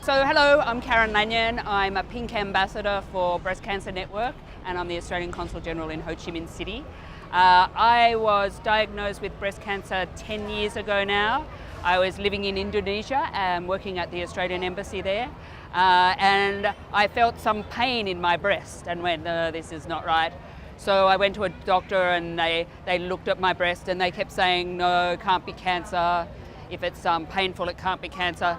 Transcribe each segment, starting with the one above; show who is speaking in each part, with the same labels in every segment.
Speaker 1: So hello, I'm Karen Lanyon. I'm a Pink Ambassador for Breast Cancer Network and I'm the Australian Consul General in Ho Chi Minh City. I was diagnosed with breast cancer 10 years ago now. I was living in Indonesia and working at the Australian Embassy there. And I felt some pain in my breast and went, no, this is not right. So I went to a doctor and they looked at my breast and they kept saying, no, it can't be cancer. If it's painful, it can't be cancer.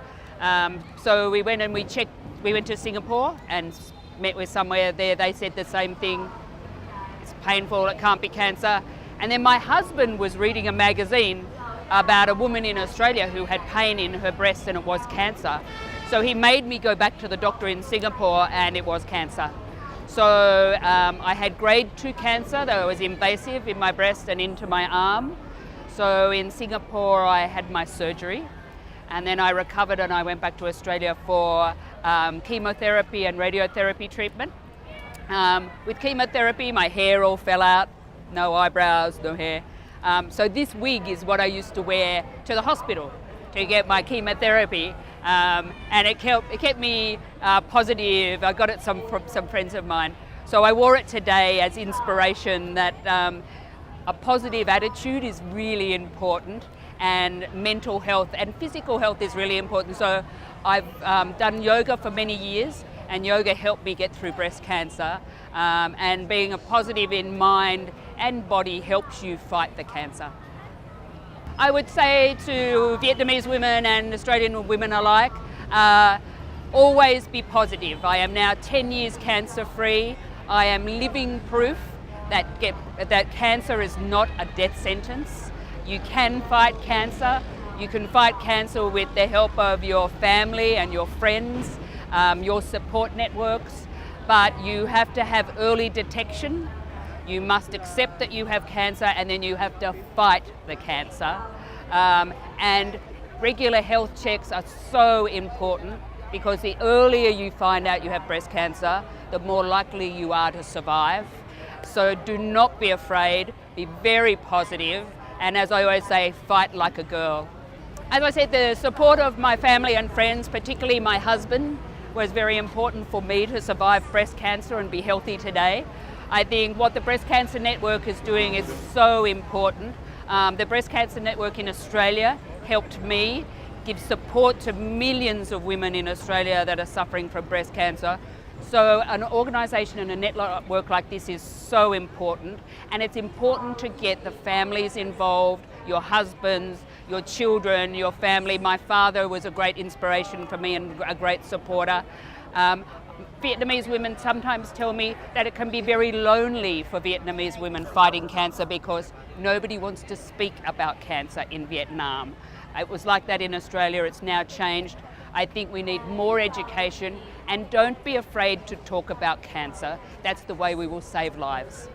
Speaker 1: So we went and we checked. We went to Singapore and met with somewhere there. They said the same thing. It's painful, it can't be cancer. And then my husband was reading a magazine about a woman in Australia who had pain in her breast and it was cancer. So he made me go back to the doctor in Singapore and it was cancer. So I had grade 2 cancer, though it was invasive in my breast and into my arm. So in Singapore I had my surgery and then I recovered and I went back to Australia for chemotherapy and radiotherapy treatment. With chemotherapy my hair all fell out, no eyebrows, no hair. So this wig is what I used to wear to the hospital to get my chemotherapy, and it kept me positive. I got it from some friends of mine. So I wore it today as inspiration that a positive attitude is really important, and mental health and physical health is really important. So I've done yoga for many years, and yoga helped me get through breast cancer, and being a positive in mind and body helps you fight the cancer. I would say to Vietnamese women and Australian women alike, always be positive. I am now 10 years cancer free. I am living proof that cancer is not a death sentence. You can fight cancer. You can fight cancer with the help of your family and your friends, your support networks, but you have to have early detection. You must accept that you have cancer and then you have to fight the cancer. And regular health checks are so important because the earlier you find out you have breast cancer, the more likely you are to survive. So do not be afraid, be very positive, and as I always say, fight like a girl. As I said, the support of my family and friends, particularly my husband, was very important for me to survive breast cancer and be healthy today. I think what the Breast Cancer Network is doing is so important. The Breast Cancer Network in Australia helped me give support to millions of women in Australia that are suffering from breast cancer. So an organisation and a network like this is so important, and it's important to get the families involved, your husbands, your children, your family. My father was a great inspiration for me and a great supporter. Vietnamese women sometimes tell me that it can be very lonely for Vietnamese women fighting cancer because nobody wants to speak about cancer in Vietnam. It was like that in Australia, it's now changed. I think we need more education, and don't be afraid to talk about cancer. That's the way we will save lives.